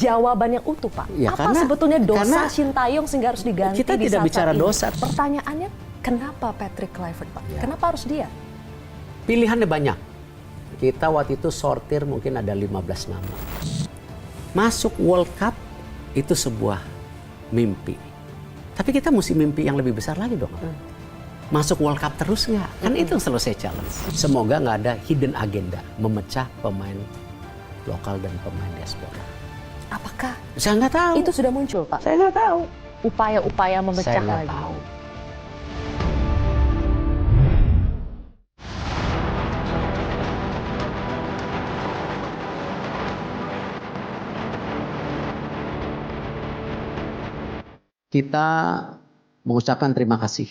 jawaban yang utuh, Pak. Ya, Apa sebetulnya dosa karena Sintayong sehingga harus diganti? Kita di tidak saat bicara ini? dosa. Pertanyaannya, kenapa Patrick Kluivert, Pak? Ya. Kenapa harus dia? Pilihannya banyak. Kita waktu itu sortir mungkin ada 15 nama. Masuk World Cup itu sebuah mimpi. Tapi kita mesti mimpi yang lebih besar lagi dong. Masuk World Cup terus nggak? Kan itu yang selalu saya challenge. Semoga nggak ada hidden agenda memecah pemain lokal dan pemain diaspora. Apakah Saya nggak tahu. itu sudah muncul, Pak? Saya nggak tahu. Upaya-upaya memecah Saya nggak lagi. tahu. Kita mengucapkan terima kasih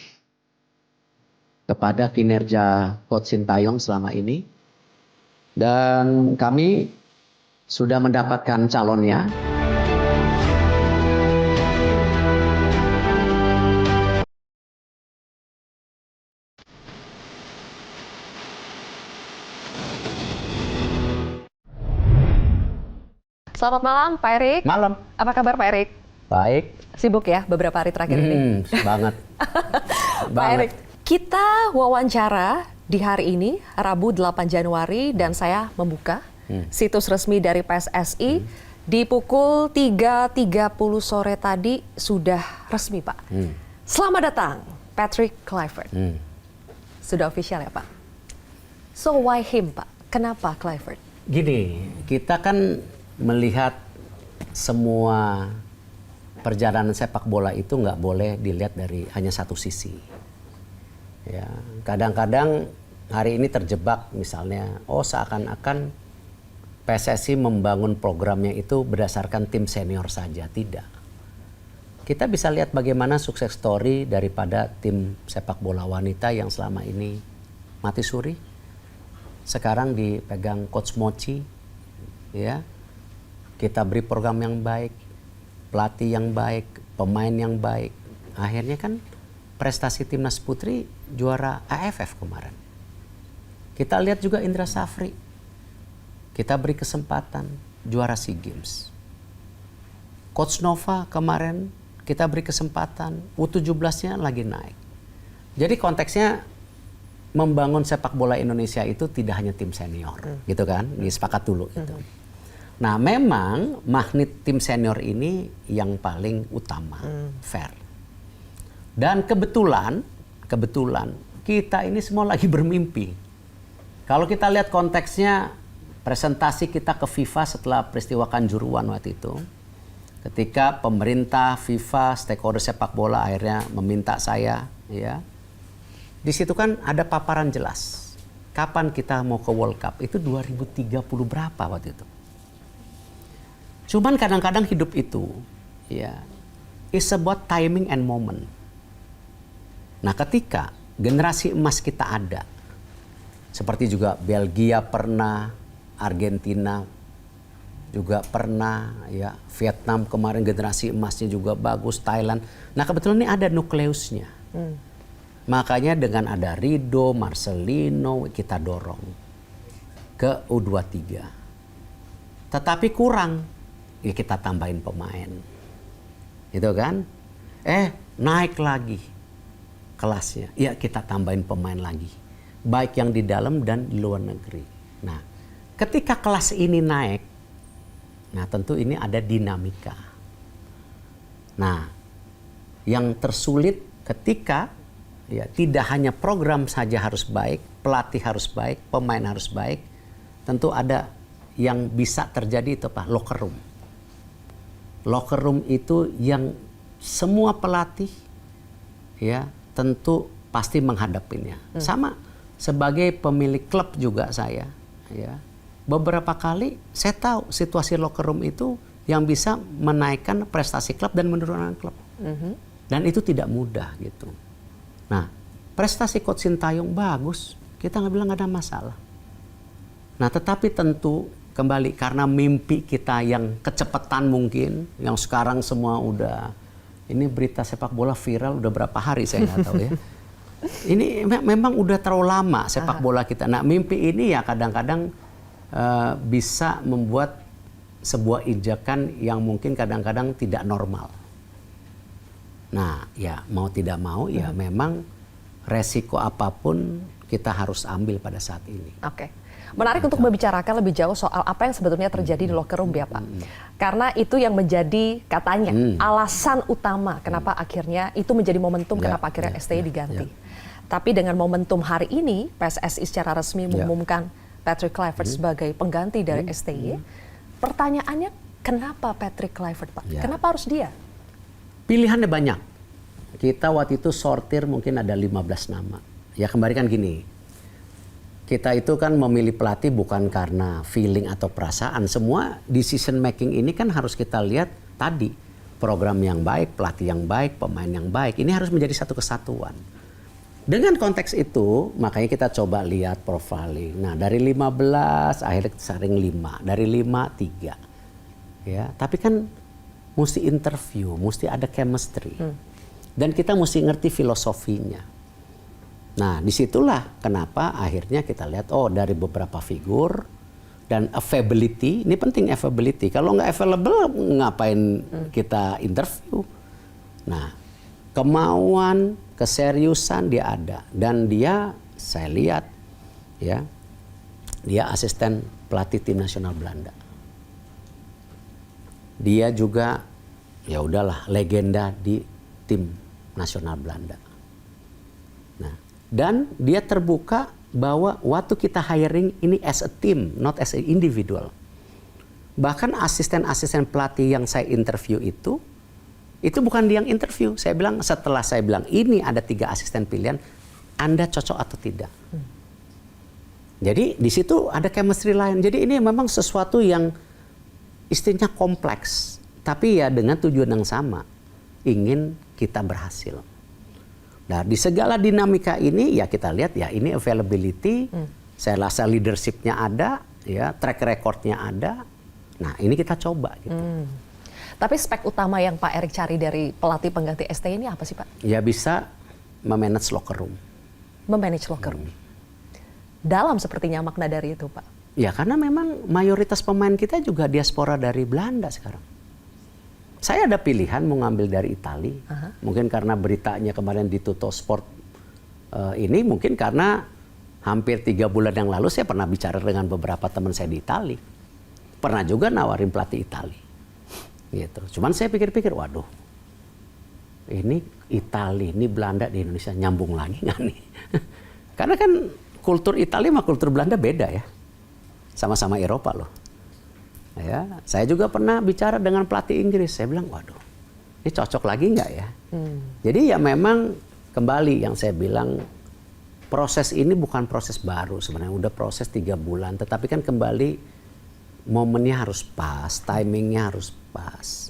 kepada kinerja Coach Sintayong selama ini. Dan kami sudah mendapatkan calonnya. Selamat malam, Pak Erik. Malam. Apa kabar, Pak Erik? Baik. Sibuk ya beberapa hari terakhir ini? Banget. Pak Erik, kita wawancara di hari ini, Rabu 8 Januari, dan saya membuka situs resmi dari PSSI. Di pukul 3.30 sore tadi sudah resmi, Pak. Selamat datang, Patrick Kluivert. Sudah official ya, Pak? So why him, Pak? Kenapa Kluivert? Gini, kita kan melihat semua perjalanan sepak bola itu nggak boleh dilihat dari hanya satu sisi. Ya, kadang-kadang hari ini terjebak misalnya, seakan-akan PSSI membangun programnya itu berdasarkan tim senior saja. Tidak. Kita bisa lihat bagaimana sukses story daripada tim sepak bola wanita yang selama ini mati suri. Sekarang dipegang Coach Mochi, ya. Kita beri program yang baik, pelatih yang baik, pemain yang baik. Akhirnya kan prestasi timnas putri juara AFF kemarin. Kita lihat juga Indra Safri. Kita beri kesempatan juara SEA Games. Coach Nova kemarin kita beri kesempatan, U17-nya lagi naik. Jadi konteksnya membangun sepak bola Indonesia itu tidak hanya tim senior, gitu kan? Disepakat dulu gitu. Nah, memang magnet tim senior ini yang paling utama, fair. Dan kebetulan kita ini semua lagi bermimpi. Kalau kita lihat konteksnya, presentasi kita ke FIFA setelah peristiwa Kanjuruhan waktu itu, ketika pemerintah, FIFA, stakeholder sepak bola akhirnya meminta saya, ya, di situ kan ada paparan jelas. Kapan kita mau ke World Cup? Itu 2030 berapa waktu itu? Cuman kadang-kadang hidup itu, ya, is about timing and moment. Nah, ketika generasi emas kita ada, seperti juga Belgia pernah, Argentina juga pernah, ya, Vietnam kemarin generasi emasnya juga bagus, Thailand. Nah, kebetulan ini ada nukleusnya. Makanya dengan ada Rido, Marcelino, kita dorong ke U23. Tetapi kurang, ya kita tambahin pemain. Gitu kan? Naik lagi kelasnya. Ya kita tambahin pemain lagi. Baik yang di dalam dan di luar negeri. Nah, ketika kelas ini naik, nah tentu ini ada dinamika. Nah, yang tersulit ketika ya tidak hanya program saja harus baik, pelatih harus baik, pemain harus baik, tentu ada yang bisa terjadi itu Pak, locker room. Locker room itu yang semua pelatih ya tentu pasti menghadapinya. Sama sebagai pemilik klub juga saya, ya. Beberapa kali saya tahu situasi locker room itu yang bisa menaikkan prestasi klub dan menurunkan klub. Dan itu tidak mudah gitu. Nah, prestasi Coach Sintayong bagus, kita nggak bilang nggak ada masalah. Nah, tetapi tentu kembali karena mimpi kita yang kecepatan mungkin, yang sekarang semua udah, ini berita sepak bola viral udah berapa hari saya nggak tahu ya. Ini memang udah terlalu lama sepak bola kita. Nah, mimpi ini ya kadang-kadang bisa membuat sebuah injakan yang mungkin kadang-kadang tidak normal. Nah, ya mau tidak mau ya memang resiko apapun kita harus ambil pada saat ini. Oke. Menarik untuk membicarakan lebih jauh soal apa yang sebetulnya terjadi di locker room ya Pak. Karena itu yang menjadi katanya alasan utama kenapa akhirnya itu menjadi momentum kenapa akhirnya STY diganti. Tapi dengan momentum hari ini PSSI secara resmi mengumumkan Patrick Kluivert sebagai pengganti dari STY. Pertanyaannya kenapa Patrick Kluivert Pak? Kenapa harus dia? Pilihannya banyak. Kita waktu itu sortir mungkin ada 15 nama. Ya kembali kan gini. Kita itu kan memilih pelatih bukan karena feeling atau perasaan. Semua decision making ini kan harus kita lihat tadi. Program yang baik, pelatih yang baik, pemain yang baik. Ini harus menjadi satu kesatuan. Dengan konteks itu, makanya kita coba lihat profiling. Nah, dari 15, akhirnya saring 5. Dari 5, 3. Ya, tapi kan mesti interview, mesti ada chemistry. Dan kita mesti ngerti filosofinya. Nah, disitulah kenapa akhirnya kita lihat, oh dari beberapa figur dan availability, ini penting availability. Kalau nggak available, ngapain kita interview? Nah, kemauan, keseriusan dia ada. Dan dia, saya lihat, ya, dia asisten pelatih tim nasional Belanda. Dia juga, ya udahlah, legenda di tim nasional Belanda. Nah, dan dia terbuka bahwa waktu kita hiring ini as a team, not as an individual. Bahkan asisten-asisten pelatih yang saya interview itu bukan dia yang interview. Saya bilang, setelah saya bilang ini ada 3 asisten pilihan, Anda cocok atau tidak. Jadi di situ ada chemistry lain. Jadi ini memang sesuatu yang istilahnya kompleks. Tapi ya dengan tujuan yang sama, ingin kita berhasil. Nah, di segala dinamika ini ya kita lihat ya ini availability, saya rasa leadership-nya ada, ya track record-nya ada. Nah, ini kita coba gitu. Tapi spek utama yang Pak Erik cari dari pelatih pengganti STY ini apa sih Pak? Ya bisa memanage locker room. Memanage locker room. Dalam sepertinya makna dari itu Pak. Ya karena memang mayoritas pemain kita juga diaspora dari Belanda sekarang. Saya ada pilihan mau ngambil dari Italia. Mungkin karena beritanya kemarin di Tutto Sport ini, mungkin karena hampir 3 bulan yang lalu saya pernah bicara dengan beberapa teman saya di Italia. Pernah juga nawarin pelatih Italia. Gitu. Cuman saya pikir-pikir, waduh, ini Italia, ini Belanda di Indonesia nyambung lagi nggak nih? Karena kan kultur Italia sama kultur Belanda beda ya. Sama-sama Eropa loh. Ya, saya juga pernah bicara dengan pelatih Inggris. Saya bilang, waduh, ini cocok lagi nggak ya? Jadi ya memang kembali yang saya bilang, proses ini bukan proses baru sebenarnya. Udah proses 3 bulan. Tetapi kan kembali momennya harus pas, timingnya harus pas,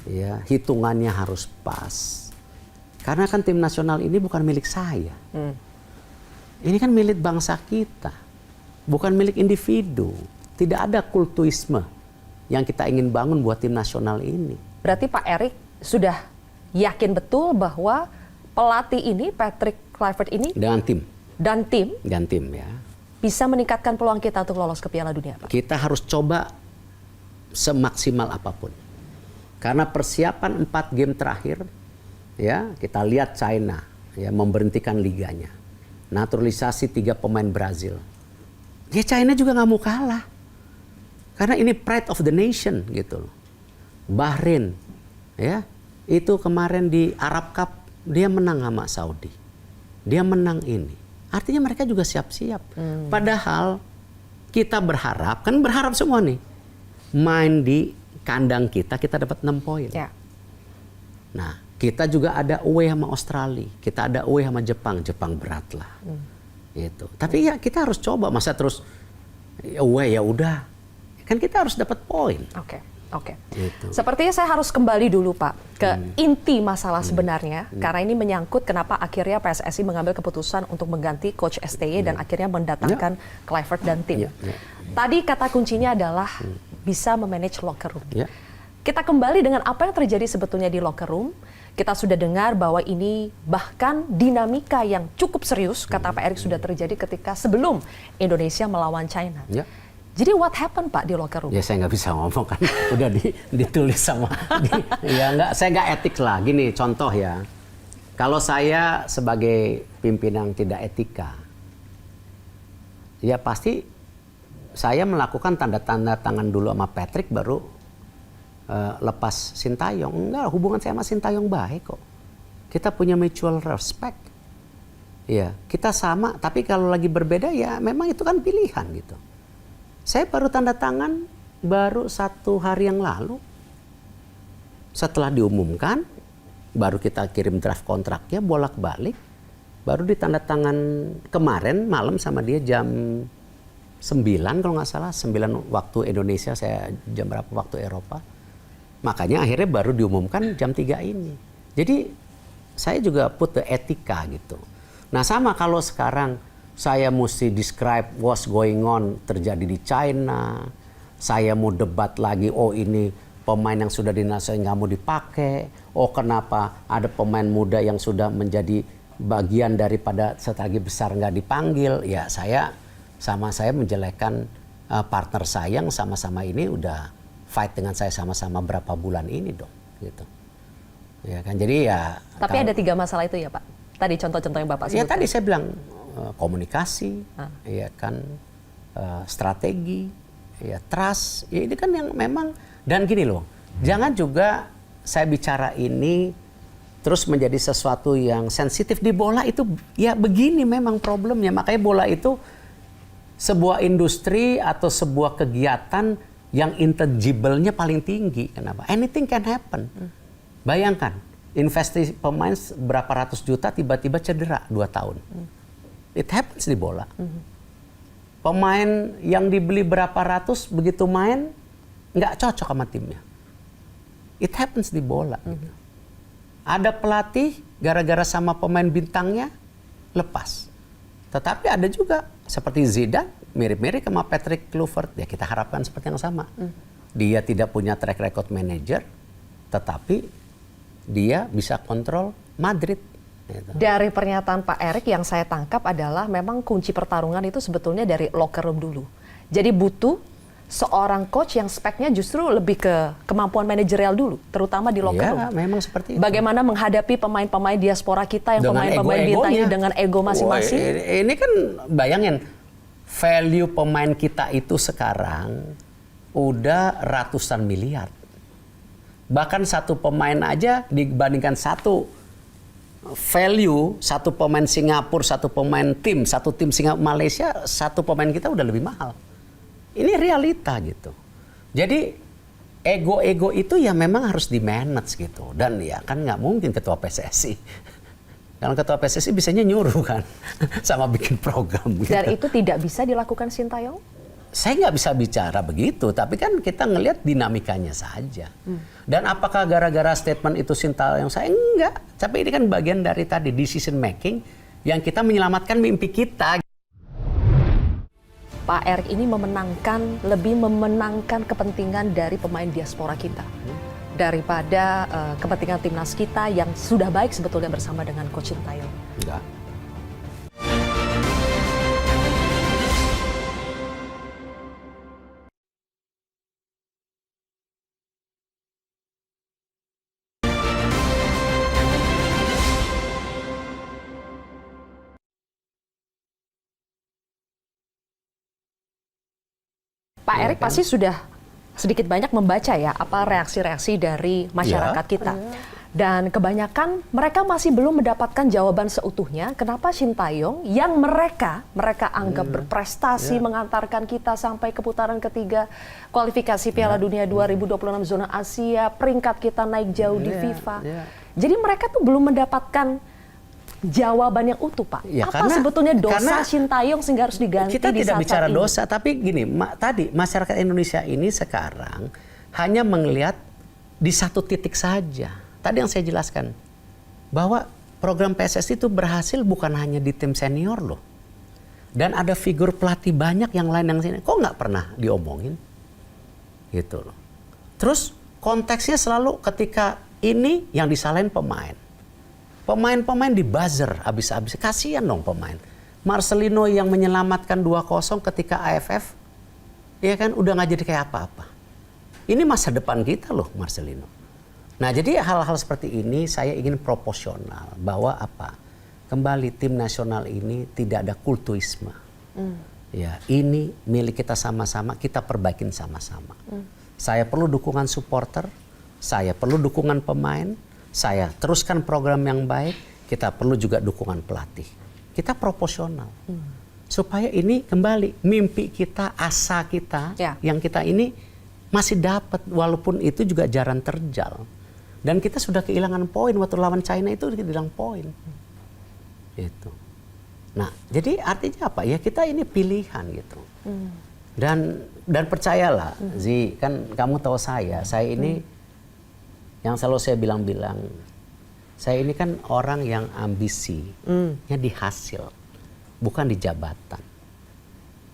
ya hitungannya harus pas. Karena kan tim nasional ini bukan milik saya. Ini kan milik bangsa kita, bukan milik individu. Tidak ada kultuisme yang kita ingin bangun buat tim nasional ini. Berarti Pak Erik sudah yakin betul bahwa pelatih ini, Patrick Kluivert ini, dengan tim ya, bisa meningkatkan peluang kita untuk lolos ke Piala Dunia, Pak? Kita harus coba semaksimal apapun. Karena persiapan 4 game terakhir, ya kita lihat China ya memberhentikan liganya, naturalisasi 3 pemain Brazil. Ya China juga nggak mau kalah. Karena ini pride of the nation gitu loh. Bahrain ya, itu kemarin di Arab Cup dia menang sama Saudi. Dia menang ini. Artinya mereka juga siap-siap. Padahal kita berharap, kan berharap semua nih, main di kandang kita dapat 6 poin. Ya. Nah, kita juga ada away sama Australia, kita ada away sama Jepang. Jepang berat lah. Gitu. Tapi ya kita harus coba, masa terus away ya udah. Kan kita harus dapat poin. Oke. Gitu. Sepertinya saya harus kembali dulu Pak ke inti masalah sebenarnya, karena ini menyangkut kenapa akhirnya PSSI mengambil keputusan untuk mengganti coach STY dan akhirnya mendatangkan Kluivert dan tim. Tadi kata kuncinya adalah bisa memanage locker room. Kita kembali dengan apa yang terjadi sebetulnya di locker room. Kita sudah dengar bahwa ini bahkan dinamika yang cukup serius, kata Pak Erik, sudah terjadi ketika sebelum Indonesia melawan China. Jadi what happened Pak di locker room? Ya saya nggak bisa ngomong kan, udah ditulis sama, ya nggak, saya nggak etik lah. Gini contoh ya, kalau saya sebagai pimpinan tidak etika, ya pasti saya melakukan tanda tangan dulu sama Patrick baru lepas Sintayong. Enggak, hubungan saya sama Sintayong baik kok. Kita punya mutual respect. Ya, kita sama, tapi kalau lagi berbeda ya memang itu kan pilihan gitu. Saya baru tanda tangan baru 1 hari yang lalu. Setelah diumumkan, baru kita kirim draft kontraknya bolak-balik. Baru ditanda tangan kemarin malam sama dia jam 9 kalau nggak salah. 9 waktu Indonesia, saya jam berapa waktu Eropa. Makanya akhirnya baru diumumkan jam 3 ini. Jadi saya juga put the etika gitu. Nah sama kalau sekarang saya mesti describe what's going on terjadi di China. Saya mau debat lagi, oh ini pemain yang sudah dinasehatin nggak mau dipakai. Oh kenapa ada pemain muda yang sudah menjadi bagian daripada strategi besar nggak dipanggil. Ya saya menjelekkan partner saya yang sama-sama ini udah fight dengan saya sama-sama berapa bulan ini dong. Gitu. Ya kan, jadi ya. Tapi ada 3 masalah itu ya Pak? Tadi contoh-contoh yang Bapak sebutkan. Ya tadi saya bilang, komunikasi, ya kan, strategi, ya trust, ya ini kan yang memang, dan gini loh, jangan juga saya bicara ini terus menjadi sesuatu yang sensitif di bola itu, ya begini memang problemnya, makanya bola itu sebuah industri atau sebuah kegiatan yang intangible-nya paling tinggi. Kenapa? Anything can happen. Bayangkan, investasi pemain berapa ratus juta tiba-tiba cedera 2 tahun. It happens di bola. Pemain yang dibeli berapa ratus begitu main nggak cocok sama timnya. It happens di bola. Gitu. Ada pelatih gara-gara sama pemain bintangnya lepas. Tetapi ada juga seperti Zidane mirip-mirip sama Patrick Kluivert. Ya kita harapkan seperti yang sama. Dia tidak punya track record manager, tetapi dia bisa kontrol Madrid. Dari pernyataan Pak Erik yang saya tangkap adalah memang kunci pertarungan itu sebetulnya dari locker room dulu. Jadi butuh seorang coach yang speknya justru lebih ke kemampuan manajerial dulu, terutama di locker room. Ya, memang seperti itu. Bagaimana menghadapi pemain-pemain diaspora kita yang pemain-pemain bintang ini dengan ego masing-masing. Ini kan bayangin, value pemain kita itu sekarang udah ratusan miliar. Bahkan satu pemain aja dibandingkan satu pemain Singapura, satu pemain tim, satu tim Singapura Malaysia, satu pemain kita udah lebih mahal. Ini realita gitu. Jadi ego-ego itu ya memang harus di-manage gitu. Dan ya kan nggak mungkin ketua PSSI. Karena ketua PSSI bisanya nyuruh kan, sama bikin program gitu. Dan itu tidak bisa dilakukan Sintayong? Saya nggak bisa bicara begitu, tapi kan kita ngelihat dinamikanya saja. Dan apakah gara-gara statement itu Sintayong? Saya enggak. Tapi ini kan bagian dari tadi decision making yang kita menyelamatkan mimpi kita. Pak Erik ini lebih memenangkan kepentingan dari pemain diaspora kita daripada kepentingan timnas kita yang sudah baik sebetulnya bersama dengan Coach Sintayong. Enggak. Pak Erik pasti sudah sedikit banyak membaca ya apa reaksi-reaksi dari masyarakat kita. Dan kebanyakan mereka masih belum mendapatkan jawaban seutuhnya kenapa Sintayong yang mereka anggap berprestasi mengantarkan kita sampai ke putaran ketiga kualifikasi Piala Dunia 2026 zona Asia, peringkat kita naik jauh di FIFA. Jadi mereka tuh belum mendapatkan jawaban yang utuh, Pak. Ya, apa sebetulnya dosa Sintayong sehingga harus diganti kita di tidak saat bicara ini? dosa, tapi gini, tadi masyarakat Indonesia ini sekarang hanya melihat di satu titik saja. Tadi yang saya jelaskan, bahwa program PSSI itu berhasil bukan hanya di tim senior loh. Dan ada figur pelatih banyak yang lain yang sini. Kok nggak pernah diomongin? Gitu loh. Terus konteksnya selalu ketika ini yang disalahin pemain. Pemain-pemain di buzzer habis-habis. Kasihan dong pemain. Marcelino yang menyelamatkan 2-0 ketika AFF ya kan udah nggak jadi kayak apa-apa. Ini masa depan kita loh, Marcelino. Nah, jadi hal-hal seperti ini saya ingin proporsional bahwa apa? Kembali tim nasional ini tidak ada kultuisme. Ya, ini milik kita sama-sama, kita perbaikin sama-sama. Saya perlu dukungan supporter, saya perlu dukungan pemain, saya teruskan program yang baik, kita perlu juga dukungan pelatih. Kita proporsional. Supaya ini kembali mimpi kita, asa kita, yang kita ini masih dapat walaupun itu juga jarang terjal. Dan kita sudah kehilangan poin waktu lawan China itu kehilangan poin. Itu. Nah, jadi artinya apa? Ya kita ini pilihan gitu. Dan percayalah, Zi, kan kamu tahu saya ini yang selalu saya bilang, saya ini kan orang yang ambisinya di hasil, bukan di jabatan.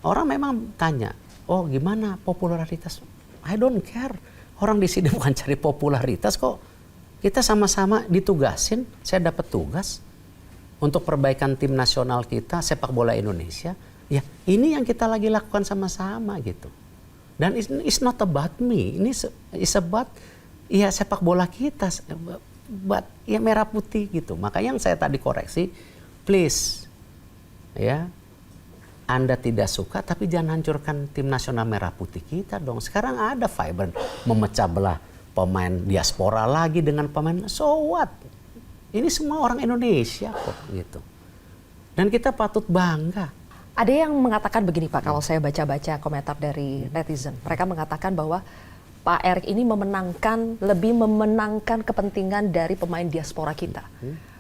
Orang memang tanya, oh gimana popularitas? I don't care. Orang di sini bukan cari popularitas kok. Kita sama-sama ditugasin, saya dapat tugas untuk perbaikan tim nasional kita, sepak bola Indonesia. Ya, ini yang kita lagi lakukan sama-sama gitu. Dan it's not about me, ini is about ya sepak bola kita, buat ya merah putih gitu. Makanya yang saya tadi koreksi, please, ya, Anda tidak suka tapi jangan hancurkan tim nasional merah putih kita dong. Sekarang ada fiber memecah belah pemain diaspora lagi dengan pemain, so what? Ini semua orang Indonesia kok gitu. Dan kita patut bangga. Ada yang mengatakan begini Pak, kalau saya baca-baca komentar dari netizen. Mereka mengatakan bahwa Pak Erick ini lebih memenangkan kepentingan dari pemain diaspora kita.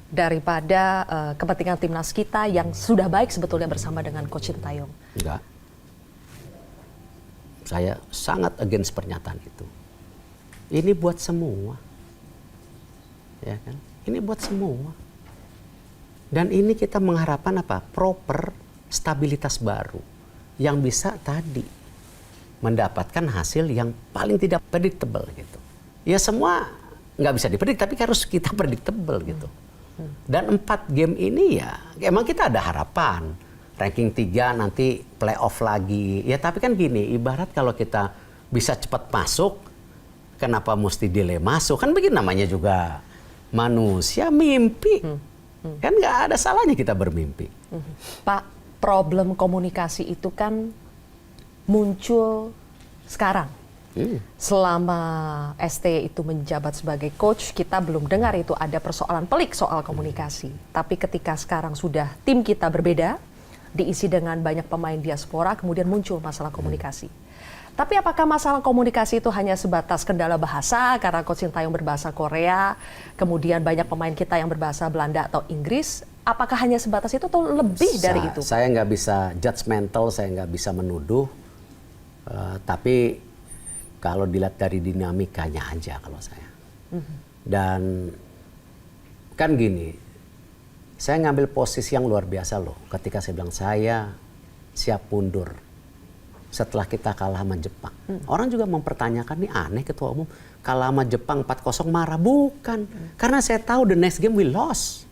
Daripada kepentingan timnas kita yang sudah baik sebetulnya bersama dengan Coach Sintayong. Enggak. Saya sangat against pernyataan itu. Ini buat semua. Ya kan? Ini buat semua. Dan ini kita mengharapkan apa? Proper stabilitas baru yang bisa tadi mendapatkan hasil yang paling tidak predictable gitu. Ya semua nggak bisa dipredik tapi harus kita predictable gitu. Dan 4 game ini ya emang kita ada harapan. Ranking 3 nanti playoff lagi. Ya tapi kan gini, ibarat kalau kita bisa cepat masuk, kenapa mesti delay masuk? Kan begini namanya juga manusia mimpi. Kan nggak ada salahnya kita bermimpi. Pak, problem komunikasi itu kan muncul sekarang. Selama ST itu menjabat sebagai coach, kita belum dengar itu ada persoalan pelik soal komunikasi. Tapi ketika sekarang sudah tim kita berbeda, diisi dengan banyak pemain diaspora, kemudian muncul masalah komunikasi. Tapi apakah masalah komunikasi itu hanya sebatas kendala bahasa, karena Coach Sintayong berbahasa Korea, kemudian banyak pemain kita yang berbahasa Belanda atau Inggris, apakah hanya sebatas itu atau lebih dari itu? Saya nggak bisa judgmental, saya nggak bisa menuduh, tapi kalau dilihat dari dinamikanya aja kalau saya. Dan kan gini, saya ngambil posisi yang luar biasa loh ketika saya bilang saya siap mundur setelah kita kalah sama Jepang. Orang juga mempertanyakan, nih aneh ketua umum kalah sama Jepang 4-0 marah. Bukan, karena saya tahu the next game we lost.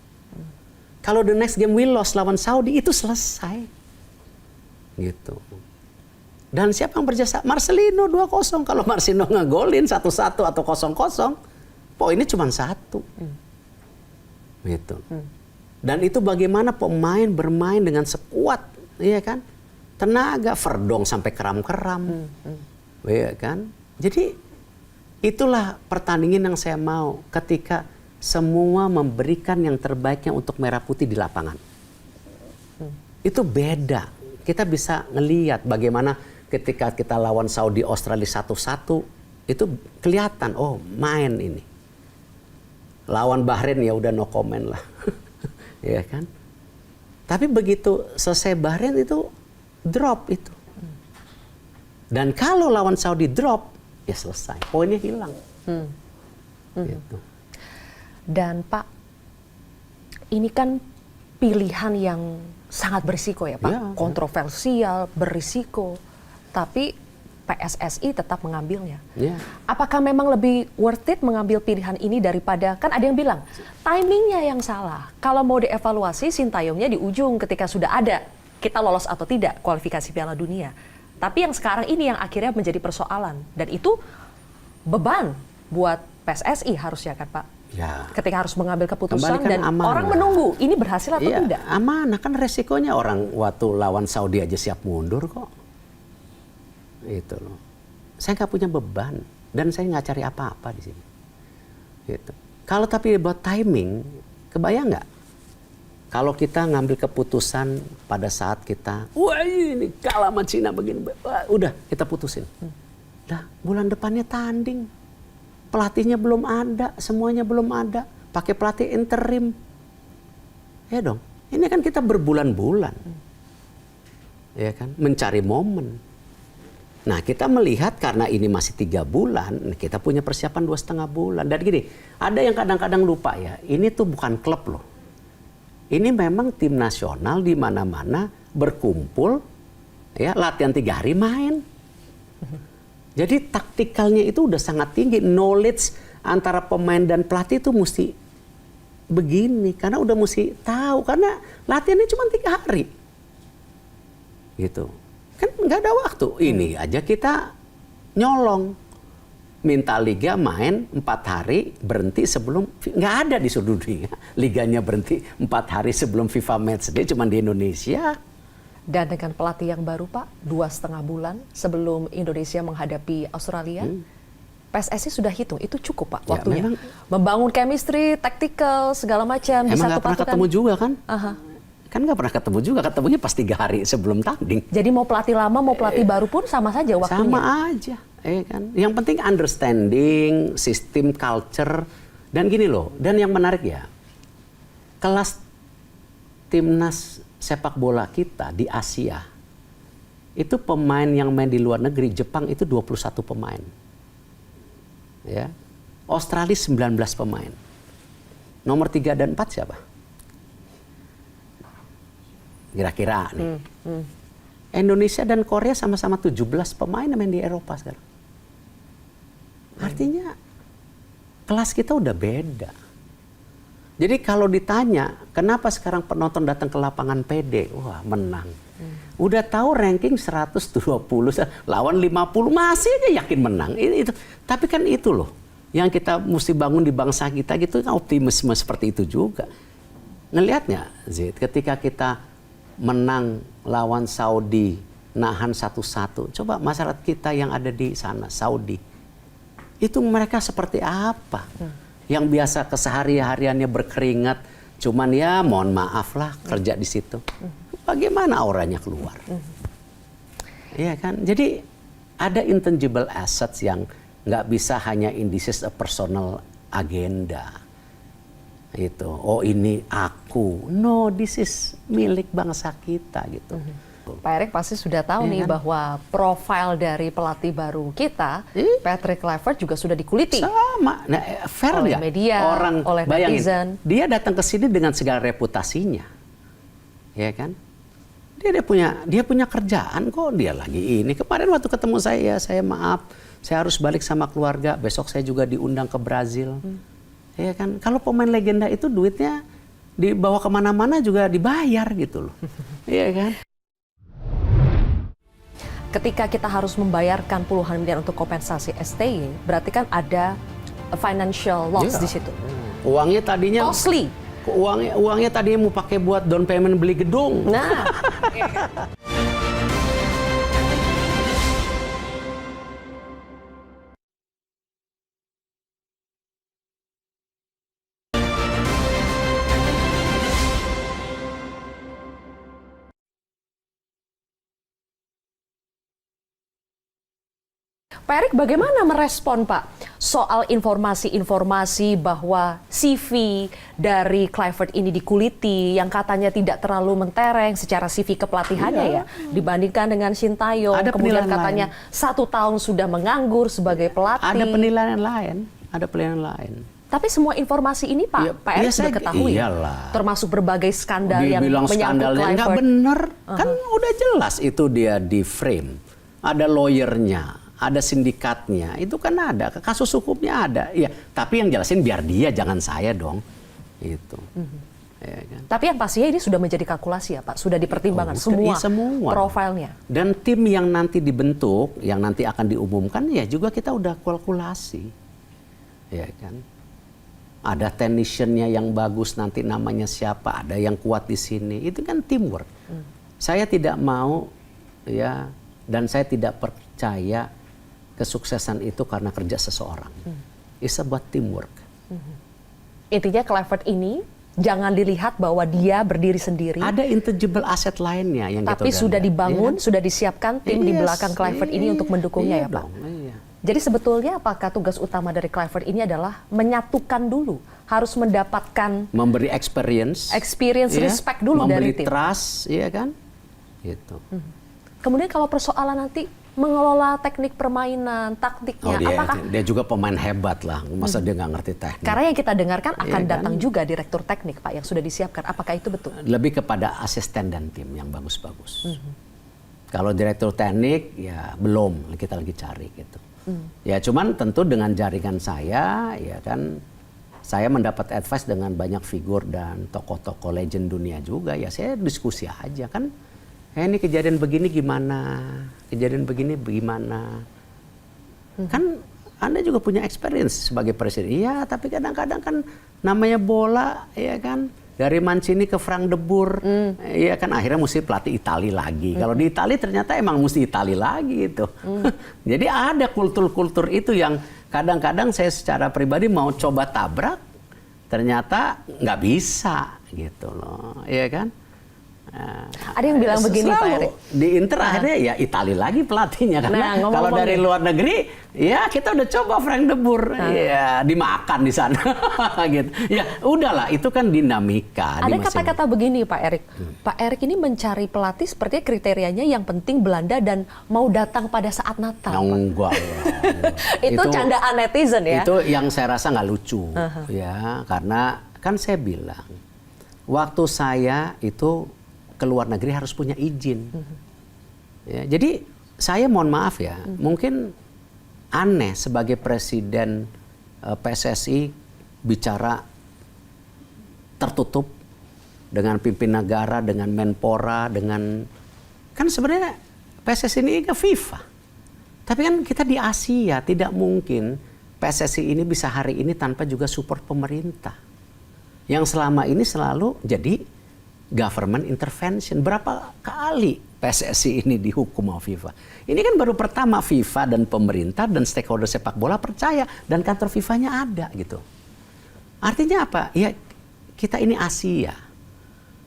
Kalau the next game we lost lawan Saudi itu selesai. Gitu. Dan siapa yang berjasa? Marcelino 2-0. Kalau Marcelino ngegolin 1-1 atau 0-0, poinnya cuma 1. Gitu. Dan itu bagaimana pemain bermain dengan sekuat, iya kan? Tenaga, Verdong sampai keram-keram, iya kan? Jadi itulah pertandingan yang saya mau ketika semua memberikan yang terbaiknya untuk merah putih di lapangan. Itu beda. Kita bisa ngelihat bagaimana ketika kita lawan Saudi Australia 1-1 itu kelihatan, oh main ini. Lawan Bahrain ya udah no comment lah, ya kan? Tapi begitu selesai Bahrain itu drop itu. Dan kalau lawan Saudi drop, ya selesai. Poinnya hilang. Gitu. Dan Pak, ini kan pilihan yang sangat berisiko ya Pak. Ya, kontroversial, berisiko. Tapi PSSI tetap mengambilnya. Ya. Apakah memang lebih worth it mengambil pilihan ini daripada, kan ada yang bilang, timingnya yang salah. Kalau mau dievaluasi, Sintayongnya di ujung ketika sudah ada kita lolos atau tidak kualifikasi Piala Dunia. Tapi yang sekarang ini yang akhirnya menjadi persoalan. Dan itu beban buat PSSI harusnya kan Pak? Ya. Ketika harus mengambil keputusan Kembalikan dan amanah. orang menunggu, ini berhasil atau Iya, tidak? amanah kan resikonya orang waktu lawan Saudi aja siap mundur kok. Itu loh. Saya nggak punya beban dan saya nggak cari apa-apa di sini. Gitu. Kalau tapi buat timing, kebayang nggak? Kalau kita ngambil keputusan pada saat kita, wah ini kalah sama Cina begini, wah, udah kita putusin. Dah bulan depannya tanding, pelatihnya belum ada, semuanya belum ada, pakai pelatih interim, ya dong. Ini kan kita berbulan-bulan, ya kan, mencari momen. Nah kita melihat karena ini masih 3 bulan, kita punya persiapan 2,5 bulan. Dan gini, ada yang kadang-kadang lupa ya, ini tuh bukan klub loh. Ini memang tim nasional di mana-mana berkumpul, ya latihan 3 hari main. Jadi taktikalnya itu udah sangat tinggi, knowledge antara pemain dan pelatih itu mesti begini, karena udah mesti tahu, karena latihannya cuma 3 hari, gitu. Kan nggak ada waktu. Ini aja kita nyolong, minta liga main 4 hari berhenti sebelum, nggak ada di seluruh dunia liganya berhenti 4 hari sebelum FIFA Matchday, cuma di Indonesia. Dan dengan pelatih yang baru Pak, 2,5 bulan sebelum Indonesia menghadapi Australia, PSSI sudah hitung itu cukup Pak waktunya. Memang, membangun chemistry, tactical, segala macam. emang nggak pernah ketemu juga kan? Aha. Kan nggak pernah ketemu juga, ketemunya pas 3 hari sebelum tanding. Jadi mau pelatih lama, mau pelatih baru pun sama saja waktunya. Sama aja, kan. Yang penting understanding, sistem, culture, dan gini loh. Dan yang menarik ya, kelas timnas sepak bola kita di Asia, itu pemain yang main di luar negeri, Jepang itu 21 pemain. Ya. Australia 19 pemain. Nomor 3 dan 4 siapa? Kira-kira nih. Indonesia dan Korea sama-sama 17 pemain main di Eropa sekarang. Artinya kelas kita udah beda. Jadi kalau ditanya kenapa sekarang penonton datang ke lapangan pede, wah menang. Udah tahu ranking 120 lawan 50 masih aja yakin menang. Itu. Tapi kan itu loh yang kita mesti bangun di bangsa kita gitu, kan optimisme seperti itu juga. Ngelihatnya Zid, ketika kita menang lawan Saudi, nahan 1-1. Coba masyarakat kita yang ada di sana, Saudi. Itu mereka seperti apa? Yang biasa kesehari-hariannya berkeringat, cuman ya mohon maaf lah kerja di situ. Bagaimana auranya keluar? Iya kan? Jadi ada intangible assets yang nggak bisa hanya indices a personal agenda. Itu, oh ini aku, no, this is milik bangsa kita gitu. Pak Erick pasti sudah tahu nih kan? bahwa profil dari pelatih baru kita, Patrick Kluivert juga sudah dikuliti. Sama, nah, fair oleh nggak? media, Orang oleh bayangin, netizen. dia datang ke sini dengan segala reputasinya, ya kan? Dia punya kerjaan kok, dia lagi ini. Kemarin waktu ketemu saya maaf, saya harus balik sama keluarga. Besok saya juga diundang ke Brazil. Ya kan, kalau pemain legenda itu duitnya dibawa kemana-mana juga dibayar gitu loh, iya kan? Ketika kita harus membayarkan puluhan miliar untuk kompensasi STY, berarti kan ada financial loss di situ. Uangnya tadinya Costly. Uangnya tadinya mau pakai buat down payment beli gedung. Nah, Pak Erick bagaimana merespon Pak soal informasi-informasi bahwa CV dari Kluivert ini dikuliti yang katanya tidak terlalu mentereng secara CV kepelatihannya ya dibandingkan dengan Sintayong, Ada kemudian penilaian katanya 1 tahun sudah menganggur sebagai pelatih. Ada penilaian lain, ada penilaian lain. Tapi semua informasi ini Pak, Ya, Pak Erick sudah ketahui. Iyalah. Termasuk berbagai skandal yang Dibilang menyangkut skandalnya nggak Kluivert. bener, kan udah jelas itu dia di frame. Ada lawyernya, ada sindikatnya, itu kan ada, kasus hukumnya ada. Ya, tapi yang jelasin biar dia, jangan saya dong. Itu. Ya kan? Tapi yang pastinya ini sudah menjadi kalkulasi ya Pak, sudah dipertimbangkan semua, semua profilnya. Dan tim yang nanti dibentuk, yang nanti akan diumumkan ya juga kita udah kalkulasi, ya kan. Ada technician-nya yang bagus nanti namanya siapa, ada yang kuat di sini, itu kan teamwork. Saya tidak mau ya, dan saya tidak percaya kesuksesan itu karena kerja seseorang. It's about teamwork. Intinya Clifford ini jangan dilihat bahwa dia berdiri sendiri. Ada intangible asset lainnya yang tapi kita sudah lihat. dibangun, Iya. sudah disiapkan tim di belakang Clifford ini untuk mendukungnya ya Pak. Iya. Jadi sebetulnya apakah tugas utama dari Clifford ini adalah menyatukan dulu, harus mendapatkan Memberi experience, iya. respect dulu memberi dari tim. trust, iya kan? Gitu. Kemudian kalau persoalan nanti mengelola teknik permainan, taktiknya, apakah dia juga pemain hebat lah, masa dia nggak ngerti teknik? karena yang kita dengarkan akan Iya kan? datang juga direktur teknik Pak yang sudah disiapkan, apakah itu betul? Lebih kepada asisten dan tim yang bagus-bagus. Kalau direktur teknik ya belum, kita lagi cari gitu. Ya cuman tentu dengan jaringan saya, ya kan, saya mendapat advice dengan banyak figur dan tokoh-tokoh legend dunia juga, ya saya diskusi aja kan. Ini kejadian begini gimana, kejadian begini bagaimana. Kan Anda juga punya experience sebagai presiden. Iya, tapi kadang-kadang kan namanya bola, ya kan. Dari Mancini ke Frank de Boer, ya kan akhirnya mesti pelatih Itali lagi. Kalau di Itali ternyata emang mesti Itali lagi itu. Jadi ada kultur-kultur itu yang kadang-kadang saya secara pribadi mau coba tabrak, ternyata nggak bisa gitu loh, ya kan. Ada yang bilang begini Pak Selalu Erik. di Inter akhirnya ya Itali lagi pelatihnya karena kalau dari luar negeri ya kita udah coba Frank de Boer ya dimakan di sana gitu. Ya udahlah itu kan dinamika. Ada kata-kata begini Pak Erik. Pak Erik ini mencari pelatih sepertinya kriterianya yang penting Belanda dan mau datang pada saat Natal. Enggak. itu candaan netizen ya. Itu yang saya rasa nggak lucu ya karena kan saya bilang waktu saya itu keluar negeri harus punya izin. Ya, jadi saya mohon maaf ya, mungkin aneh sebagai presiden PSSI bicara tertutup dengan pimpin negara, dengan Menpora, dengan kan sebenarnya PSSI ini ke FIFA. Tapi kan kita di Asia tidak mungkin PSSI ini bisa hari ini tanpa juga support pemerintah. Yang selama ini selalu jadi government intervention. Berapa kali PSSI ini dihukum sama FIFA? Ini kan baru pertama FIFA dan pemerintah dan stakeholder sepak bola percaya dan kantor FIFA-nya ada gitu. Artinya apa? Ya kita ini Asia.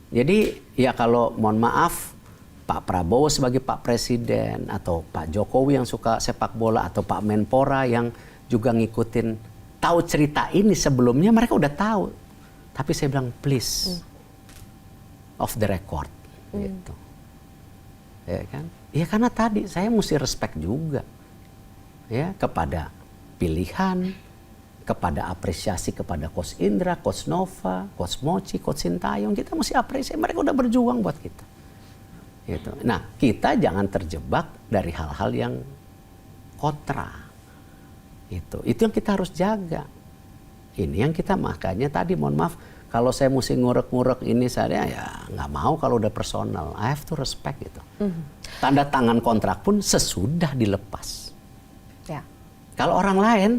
Jadi ya kalau mohon maaf Pak Prabowo sebagai Pak Presiden atau Pak Jokowi yang suka sepak bola atau Pak Menpora yang juga ngikutin tahu cerita ini sebelumnya mereka udah tahu. Tapi saya bilang please off the record gitu. Ya kan? Ya karena tadi saya mesti respect juga ya kepada pilihan, kepada apresiasi kepada Coach Indra, Coach Nova, Coach Mochi, Coach Sintayong, kita mesti apresiasi mereka udah berjuang buat kita. Gitu. Nah, kita jangan terjebak dari hal-hal yang kontra. Itu yang kita harus jaga. Ini yang kita makanya tadi mohon maaf kalau saya mesti ngurek-ngurek ini saya ya nggak mau kalau udah personal. I have to respect gitu. Tanda tangan kontrak pun sesudah dilepas. Ya. Kalau orang lain,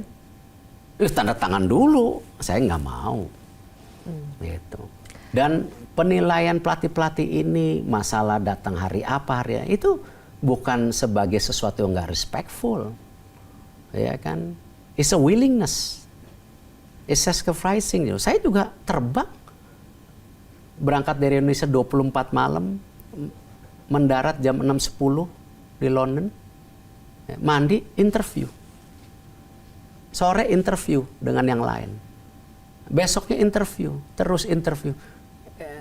tanda tangan dulu. Saya nggak mau. Gitu. Dan penilaian pelatih-pelatih ini masalah datang hari apa hari itu bukan sebagai sesuatu yang nggak respectful. Ya kan? It's a willingness. It's sacrificing. Saya juga terbang. Berangkat dari Indonesia 24 malam. Mendarat jam 6.10 di London. Mandi, interview. Sore interview dengan yang lain. Besoknya interview. Terus interview.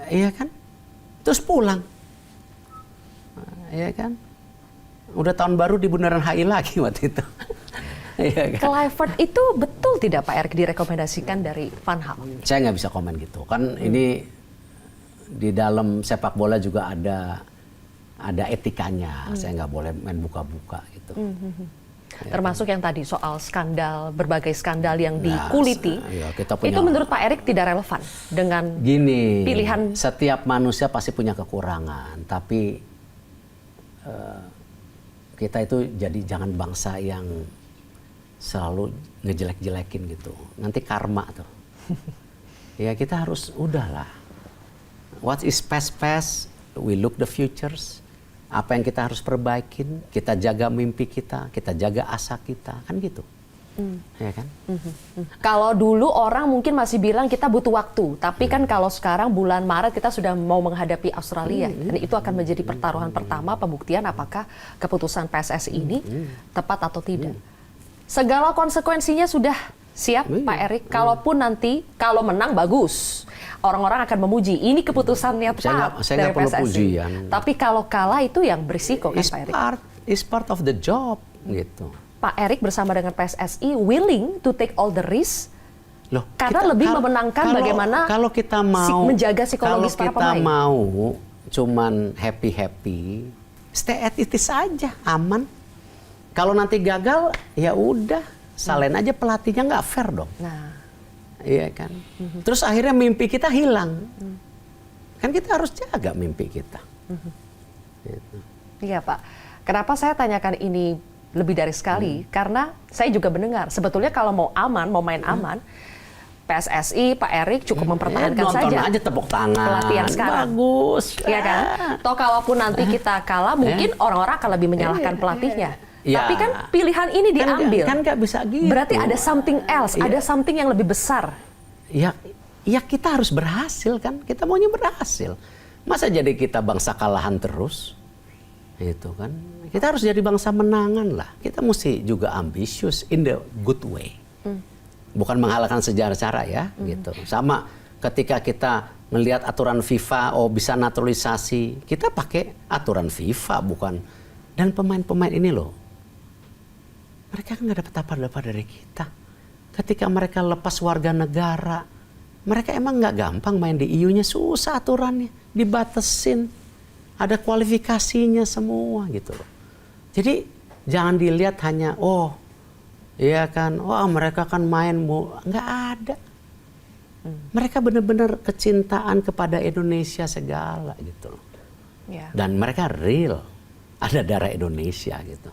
Iya kan? Terus pulang. Iya kan? Udah tahun baru di Bundaran HI lagi waktu itu. Iya kan? Clifford itu betul tidak Pak Erik direkomendasikan dari Van Gaal? Saya nggak bisa komen gitu. Kan ini di dalam sepak bola juga ada etikanya. Saya nggak boleh main buka-buka gitu. termasuk yang tadi soal skandal, berbagai skandal yang dikuliti, kita punya, itu menurut Pak Erick tidak relevan dengan gini, pilihan. Setiap manusia pasti punya kekurangan, tapi kita itu jadi jangan bangsa yang selalu ngejelek-jelekin gitu. Nanti karma tuh. Ya kita harus udahlah. What is past, we look the futures. Apa yang kita harus perbaikin, kita jaga mimpi kita jaga asa kita, kan gitu. Ya kan? Kalau dulu orang mungkin masih bilang kita butuh waktu, tapi kan kalau sekarang bulan Maret kita sudah mau menghadapi Australia, dan itu akan menjadi pertaruhan pertama pembuktian apakah keputusan PSSI ini tepat atau tidak. Segala konsekuensinya sudah siap, Pak Erick. Kalaupun nanti kalau menang bagus, orang-orang akan memuji ini keputusannya tepat dari PSSI. Tapi kalau kalah itu yang berisiko kan, Pak Erick? It's part of the job gitu. Pak Erick bersama dengan PSSI willing to take all the risk. Loh, karena lebih memenangkan bagaimana kalau kita mau menjaga psikologis para pemain. Kalau kita mau cuman happy, stay at it saja, aman. Kalau nanti gagal, ya udah, salahin aja pelatihnya, nggak fair dong. Nah, iya kan. Terus akhirnya mimpi kita hilang. Kan kita harus jaga mimpi kita. Gitu. Iya Pak. Kenapa saya tanyakan ini lebih dari sekali? Karena saya juga mendengar sebetulnya kalau mau aman, mau main aman, PSSI, Pak Erick cukup mempertahankan saja. Nonton aja tepuk tangan. Pelatih yang sekarang. Bagus. Iya kan? Toh kalaupun nanti kita kalah, mungkin orang-orang akan lebih menyalahkan pelatihnya. Ya. Tapi kan pilihan ini diambil. Kan nggak bisa gitu. Berarti ada something else, ada something yang lebih besar. Ya kita harus berhasil kan. Kita maunya berhasil. Masa jadi kita bangsa kalahan terus? Itu kan. Kita harus jadi bangsa menangan lah. Kita mesti juga ambisius in the good way. Bukan mengalahkan sejarah cara ya, gitu. Sama ketika kita melihat aturan FIFA, bisa naturalisasi, kita pakai aturan FIFA, bukan. Dan pemain-pemain ini loh, mereka kan nggak dapat apa-apa dari kita. Ketika mereka lepas warga negara, mereka emang nggak gampang main di EU-nya, susah aturannya, dibatesin, ada kualifikasinya semua gitu loh. Jadi jangan dilihat hanya iya kan, mereka kan main, nggak ada. Mereka benar-benar kecintaan kepada Indonesia segala gitu loh. Ya. Dan mereka real, ada darah Indonesia gitu.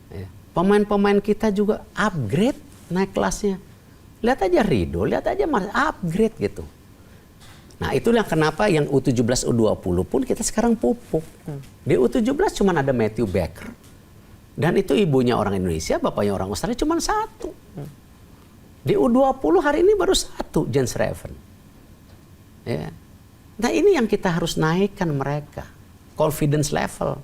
Ya. Pemain-pemain kita juga upgrade, naik kelasnya. Lihat aja Rido, lihat aja upgrade gitu. Nah itulah kenapa yang U17, U20 pun kita sekarang pupuk. Di U17 cuma ada Matthew Baker. Dan itu ibunya orang Indonesia, bapaknya orang Australia cuma satu. Di U20 hari ini baru satu, Jens Reven. Ya. Nah ini yang kita harus naikkan mereka. Confidence level.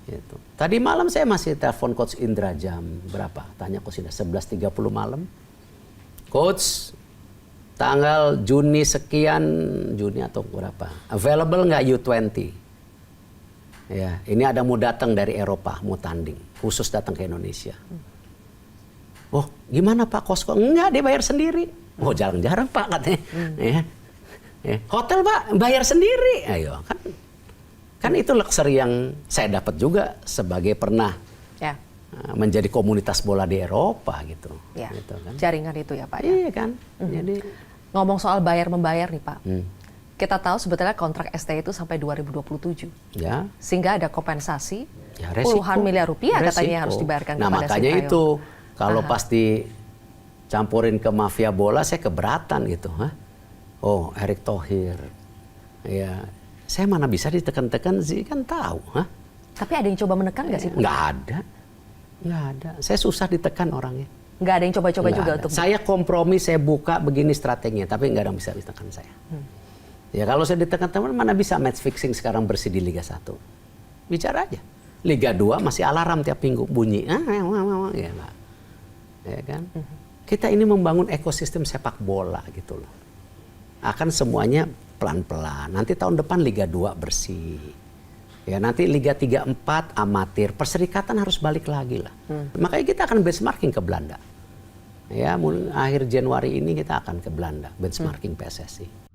Gitu. Tadi malam saya masih telepon Coach Indra jam berapa? Tanya Coach Indra, 11.30 malam. Coach, tanggal Juni sekian, Juni atau berapa? Available nggak U20? Ya, ini ada mau datang dari Eropa, mau tanding, khusus datang ke Indonesia. Gimana Pak Kosko? Enggak, dia bayar sendiri. Jarang-jarang Pak katanya. Hotel Pak, bayar sendiri. Ayo, kan itu luxury yang saya dapat juga sebagai pernah menjadi komunitas bola di Eropa gitu. Ya, gitu kan. Jaringan itu ya Pak. Iya kan. Jadi ngomong soal bayar-membayar nih Pak. Kita tahu sebetulnya kontrak ST itu sampai 2027. Ya. Sehingga ada kompensasi resiko, puluhan miliar rupiah katanya harus dibayarkan kepada makanya Sintayong. itu kalau pasti campurin ke mafia bola saya keberatan gitu. Erick Thohir. Ya, saya mana bisa ditekan-tekan sih, kan tahu. Tapi ada yang coba menekan nggak sih Pak? Nggak ada. Saya susah ditekan orangnya. Nggak ada yang coba-coba juga untuk... Saya kompromi, saya buka begini strateginya, tapi nggak ada yang bisa ditekan saya. Ya kalau saya ditekan teman, mana bisa match fixing sekarang bersih di Liga 1. Bicara aja. Liga 2 masih alarm tiap minggu bunyi. Ya kan? Kita ini membangun ekosistem sepak bola gitu loh. Akan semuanya pelan-pelan. Nanti tahun depan Liga 2 bersih. Ya nanti Liga 3, 4 amatir. Perserikatan harus balik lagi lah. Makanya kita akan benchmarking ke Belanda. Ya, akhir Januari ini kita akan ke Belanda benchmarking PSSI.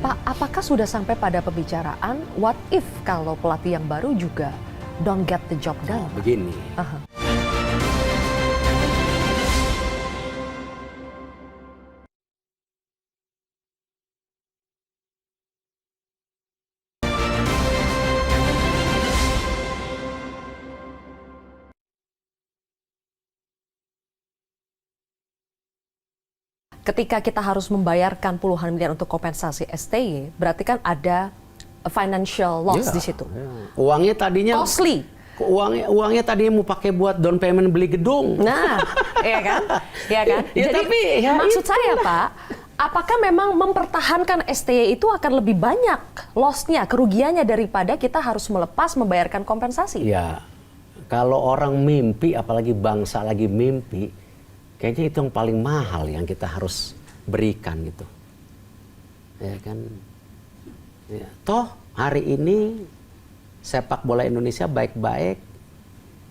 Pak, apakah sudah sampai pada pembicaraan what if kalau pelatih yang baru juga don't get the job done? Begini. Ketika kita harus membayarkan puluhan miliar untuk kompensasi STY, berarti kan ada financial loss di situ. Uangnya tadinya Costly. Uangnya tadinya mau pakai buat down payment beli gedung. Nah, iya kan? Iya kan? Ya, Jadi tapi, ya maksud itu. saya, Pak, apakah memang mempertahankan STY itu akan lebih banyak loss-nya, kerugiannya daripada kita harus melepas membayarkan kompensasi? Ya, kalau orang mimpi, apalagi bangsa lagi mimpi, kayaknya itu yang paling mahal yang kita harus berikan gitu. Ya kan? Ya. Toh hari ini sepak bola Indonesia baik-baik,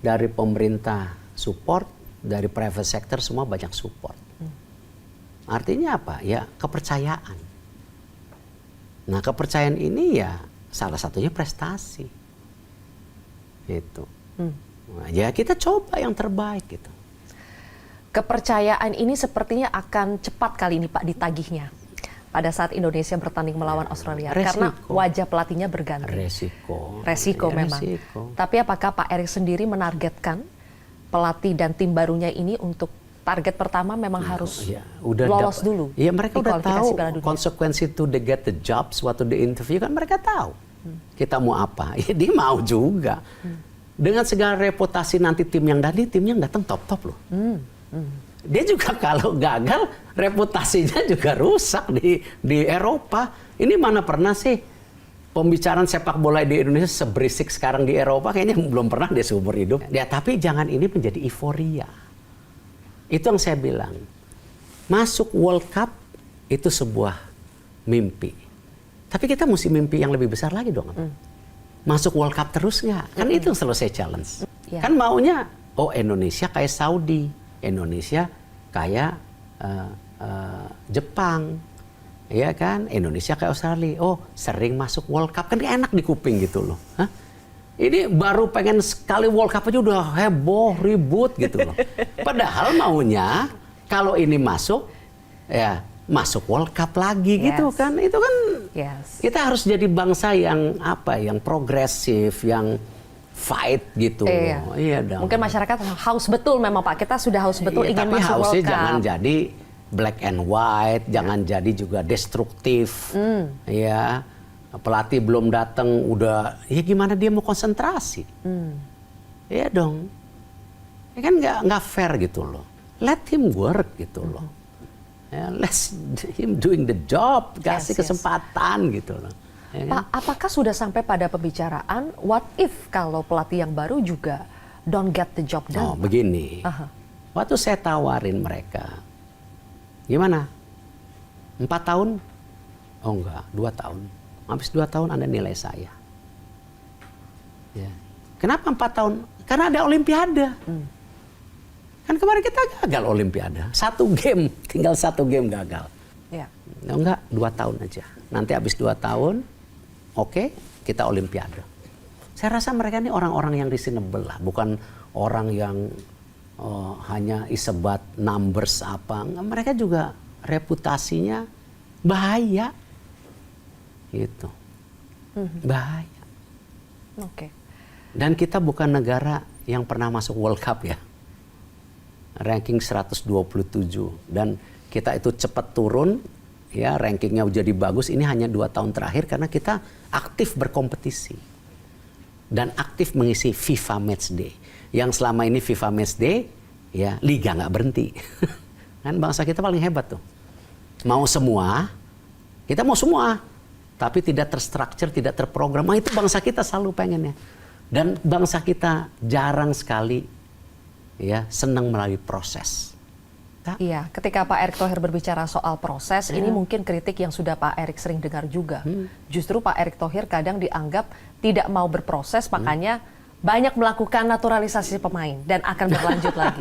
dari pemerintah support, dari private sector semua banyak support. Artinya apa? Ya kepercayaan. Nah kepercayaan ini ya salah satunya prestasi. Gitu. Nah, ya kita coba yang terbaik gitu. Kepercayaan ini sepertinya akan cepat kali ini Pak ditagihnya pada saat Indonesia bertanding melawan Australia. Karena wajah pelatihnya berganti. Resiko Ya, memang. Tapi apakah Pak Erik sendiri menargetkan pelatih dan tim barunya ini untuk target pertama memang harus lolos dulu? Iya mereka udah tahu konsekuensi to get the jobs waktu di interview kan mereka tahu. Kita mau apa? Ya dia mau juga. Dengan segala reputasi nanti tim yang datang top-top loh. Dia juga kalau gagal reputasinya juga rusak di Eropa. Ini mana pernah sih pembicaraan sepak bola di Indonesia seberisik sekarang di Eropa, kayaknya belum pernah dia seumur hidup. Ya tapi jangan ini menjadi euforia. Itu yang saya bilang. Masuk World Cup itu sebuah mimpi. Tapi kita mesti mimpi yang lebih besar lagi dong. Masuk World Cup terus nggak? Kan itu yang selalu saya challenge. Kan maunya, oh Indonesia kayak Saudi. Indonesia kayak Jepang, ya kan? Indonesia kayak Australia. Oh, sering masuk World Cup kan enak di kuping gitu loh. Hah? Ini baru pengen sekali World Cup aja udah heboh, ribut gitu loh. Padahal maunya kalau ini masuk, ya masuk World Cup lagi gitu kan? Itu kan kita harus jadi bangsa yang apa? Yang progresif, yang fight gitu. Iya dong. Mungkin masyarakat haus betul memang Pak. Kita sudah haus betul ingin tapi masuk World Cup. Jangan jadi black and white, jangan jadi juga destruktif. Ya, pelatih belum datang udah, ya gimana dia mau konsentrasi? Iya dong. Ya kan nggak fair gitu loh. Let him work gitu loh. Ya, let him doing the job, kasih kesempatan gitu loh. Ya kan? Pak, apakah sudah sampai pada pembicaraan what if kalau pelatih yang baru juga don't get the job done? Oh, begini. Waktu saya tawarin mereka, gimana? 4 tahun? Oh enggak, 2 tahun. Habis 2 tahun Anda nilai saya. Ya. Kenapa 4 tahun? Karena ada Olimpiade. Kan kemarin kita gagal Olimpiade. 1 game, tinggal 1 game gagal. Ya. Oh, enggak, 2 tahun aja. Nanti habis 2 tahun, oke, kita Olimpiade. Saya rasa mereka ini orang-orang yang reasonable lah, bukan orang yang hanya isebat numbers apa. Mereka juga reputasinya bahaya, gitu, bahaya. Oke. Dan kita bukan negara yang pernah masuk World Cup ya, ranking 127 dan kita itu cepat turun. Ya, rankingnya jadi bagus ini hanya 2 tahun terakhir karena kita aktif berkompetisi dan aktif mengisi FIFA Matchday. Yang selama ini FIFA Matchday, ya liga nggak berhenti. Kan bangsa kita paling hebat tuh. Mau semua, kita mau semua, tapi tidak terstruktur, tidak terprogram. Nah, itu bangsa kita selalu pengennya. Dan bangsa kita jarang sekali ya senang melalui proses. Iya, ketika Pak Erick Thohir berbicara soal proses, ini mungkin kritik yang sudah Pak Erick sering dengar juga. Justru Pak Erick Thohir kadang dianggap tidak mau berproses, makanya banyak melakukan naturalisasi pemain dan akan berlanjut lagi.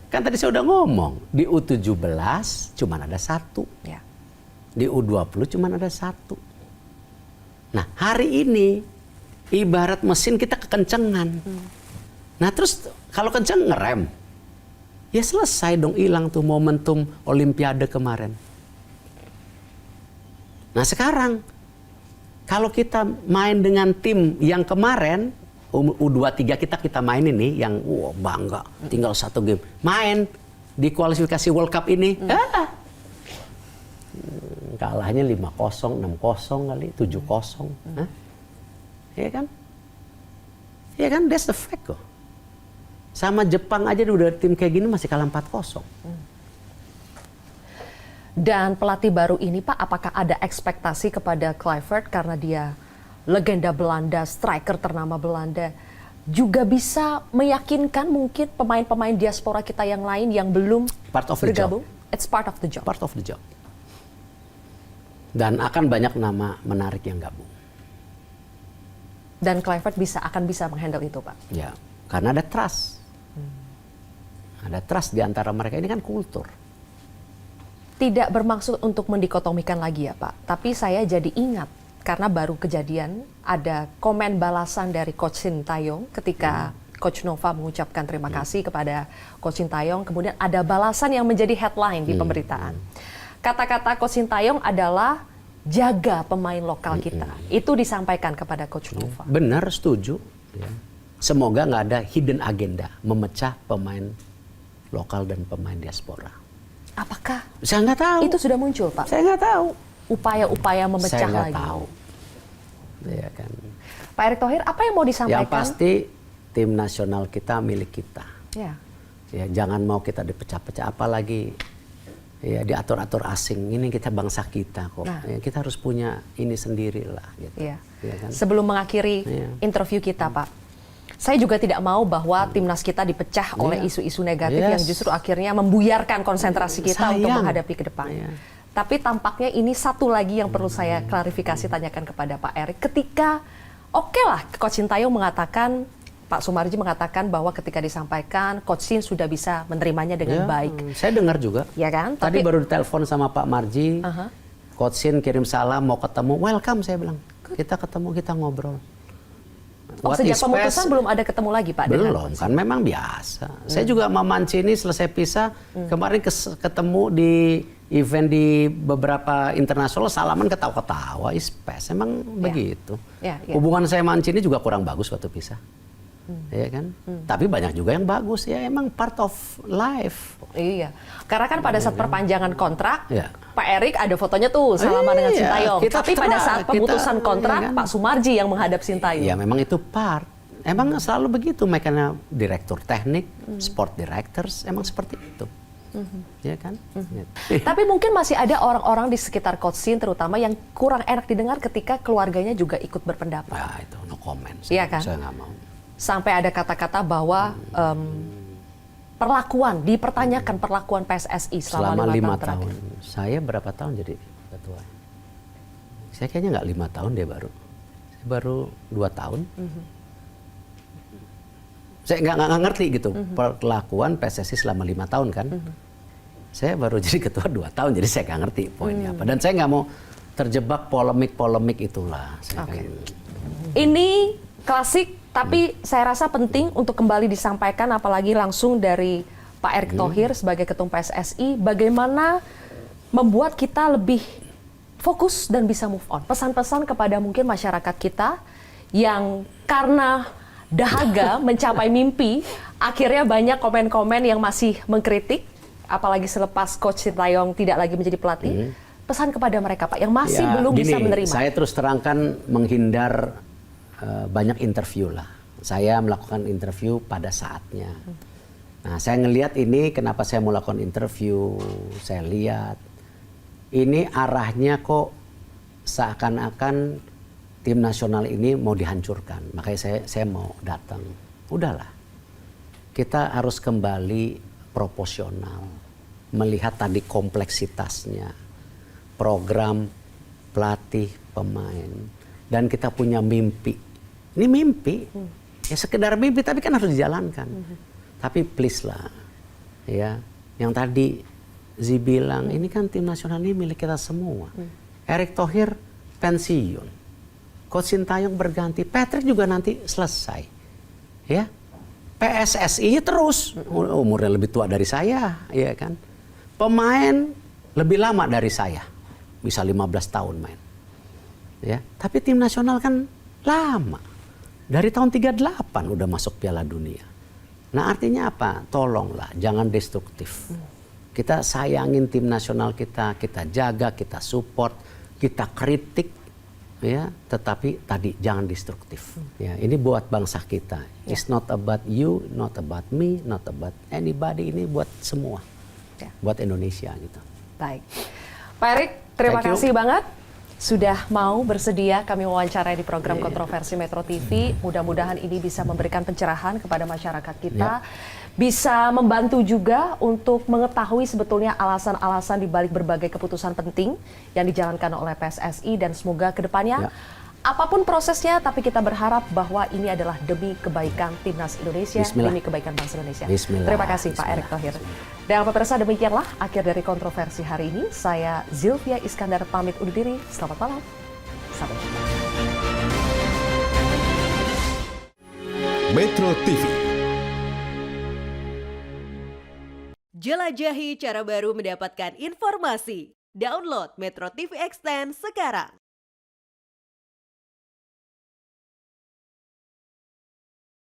Kan tadi saya udah ngomong, di U17 cuma ada 1. Ya. Di U20 cuma ada 1. Nah, hari ini Ibarat mesin kita kekencengan. Nah terus kalau kenceng ngerem, ya selesai dong, hilang tuh momentum Olimpiade kemarin. Nah sekarang kalau kita main dengan tim yang kemarin U23 kita mainin nih, yang bangga tinggal 1 game, main di kualifikasi World Cup ini, kalahnya 5-0, 6-0 kali, 7-0, ya kan? Ya kan, that's the fact kok. Sama Jepang aja udah tim kayak gini masih kalah 4-0. Dan pelatih baru ini Pak, apakah ada ekspektasi kepada Kluivert karena dia legenda Belanda, striker ternama Belanda, juga bisa meyakinkan mungkin pemain-pemain diaspora kita yang lain yang belum bergabung? It's part of the job. Part of the job. Dan akan banyak nama menarik yang gabung. Dan Kluivert akan bisa menghandle itu Pak? Ya, karena ada trust. Ada trust di antara mereka, ini kan kultur. Tidak bermaksud untuk mendikotomikan lagi ya Pak, tapi saya jadi ingat karena baru kejadian ada komen balasan dari Coach Sintayong ketika Coach Nova mengucapkan terima kasih kepada Coach Sintayong, kemudian ada balasan yang menjadi headline di pemberitaan. Kata-kata Coach Sintayong adalah jaga pemain lokal kita. Itu disampaikan kepada Coach Nova. Benar, setuju. Ya. Semoga nggak ada hidden agenda memecah pemain lokal dan pemain diaspora. Apakah saya nggak tahu itu sudah muncul Pak? Saya nggak tahu. Upaya-upaya memecah saya nggak lagi. tahu. Ya kan. Pak Erick Thohir, apa yang mau disampaikan? Yang pasti tim nasional kita milik kita. Ya. Ya, jangan mau kita dipecah-pecah, apalagi ya diatur-atur asing. Ini kita bangsa kita kok. Nah. Ya, kita harus punya ini sendiri lah. Gitu. Ya. Ya kan? Sebelum mengakhiri interview kita Pak, saya juga tidak mau bahwa timnas kita dipecah oleh isu-isu negatif yang justru akhirnya membuyarkan konsentrasi kita untuk menghadapi ke depan. Tapi tampaknya ini satu lagi yang perlu saya klarifikasi tanyakan kepada Pak Erick. Ketika, oke lah, Coach Sintayong mengatakan, Pak Sumarji mengatakan bahwa ketika disampaikan, Coach Sin sudah bisa menerimanya dengan baik. Saya dengar juga. Ya kan? Tadi baru ditelepon sama Pak Marji, Coach Sin kirim salam, mau ketemu, welcome saya bilang. Kita ketemu, kita ngobrol. Sejak pemutusan belum ada ketemu lagi Pak? Belum, kan memang biasa. Saya juga sama Mancini selesai pisah, kemarin ketemu di event di beberapa internasional, salaman ketawa-ketawa, ispes, emang begitu. Hubungan saya Mancini juga kurang bagus waktu pisah. Ya kan? Tapi banyak juga yang bagus, ya emang part of life. Iya, karena kan pada saat perpanjangan kontrak, Pak Erick ada fotonya tuh salaman dengan Sintayong. Tapi pada saat pemutusan kontrak, Pak Sumarji yang menghadap Sintayong. Ya memang itu part. Emang selalu begitu, makanya direktur teknik, sport directors, emang seperti itu. Ya kan? Tapi mungkin masih ada orang-orang di sekitar Coach Sin terutama yang kurang enak didengar ketika keluarganya juga ikut berpendapat. Ya itu no comment. Iya kan? Saya nggak mau. Sampai ada kata-kata bahwa dipertanyakan perlakuan PSSI selama 5 tahun. Saya berapa tahun jadi ketua? Saya kayaknya nggak 5 tahun deh baru. Saya baru 2 tahun. Saya nggak ngerti gitu perlakuan PSSI selama 5 tahun kan. Saya baru jadi ketua 2 tahun, jadi saya nggak ngerti poinnya apa. Dan saya nggak mau terjebak polemik-polemik itulah. Ini klasik. Tapi saya rasa penting untuk kembali disampaikan, apalagi langsung dari Pak Erick Thohir sebagai Ketum PSSI, bagaimana membuat kita lebih fokus dan bisa move on. Pesan-pesan kepada mungkin masyarakat kita yang karena dahaga mencapai mimpi, akhirnya banyak komen-komen yang masih mengkritik, apalagi selepas Coach Sintayong tidak lagi menjadi pelatih. Pesan kepada mereka Pak, yang masih belum bisa menerima. Saya terus terangkan menghindar banyak interview lah. Saya melakukan interview pada saatnya. Nah, saya ngelihat ini, kenapa saya mau lakukan interview, saya lihat ini arahnya kok seakan-akan tim nasional ini mau dihancurkan. Makanya saya mau datang. Udahlah, kita harus kembali proporsional, melihat tadi kompleksitasnya, program, pelatih, pemain, dan kita punya mimpi. Ini mimpi, ya sekedar mimpi, tapi kan harus dijalankan. Tapi please lah, ya, yang tadi Zi bilang, ini kan tim nasional ini milik kita semua. Erick Thohir pensiun, Coach Sintayong berganti, Patrick juga nanti selesai. Ya. PSSI terus umurnya lebih tua dari saya, ya kan. Pemain lebih lama dari saya. Bisa 15 tahun main. Ya, tapi tim nasional kan lama. Dari tahun 38 udah masuk Piala Dunia. Nah, artinya apa? Tolonglah jangan destruktif. Kita sayangin tim nasional kita jaga, kita support, kita kritik, ya, tetapi tadi jangan destruktif. Ya, ini buat bangsa kita. It's not about you, not about me, not about anybody. Ini buat semua, buat Indonesia gitu. Baik, Pak Erik, terima kasih banget sudah mau bersedia kami wawancara di program Kontroversi Metro TV. Mudah-mudahan ini bisa memberikan pencerahan kepada masyarakat kita. Bisa membantu juga untuk mengetahui sebetulnya alasan-alasan di balik berbagai keputusan penting yang dijalankan oleh PSSI dan semoga kedepannya apapun prosesnya, tapi kita berharap bahwa ini adalah demi kebaikan Timnas Indonesia, demi kebaikan bangsa Indonesia. Terima kasih Pak Erick Thohir. Dan pemirsa, demikianlah akhir dari kontroversi hari ini. Saya Zilvia Iskandar pamit undur diri. Selamat malam. Sampai jumpa. Metro TV. Jelajahi cara baru mendapatkan informasi. Download Metro TV Extend sekarang.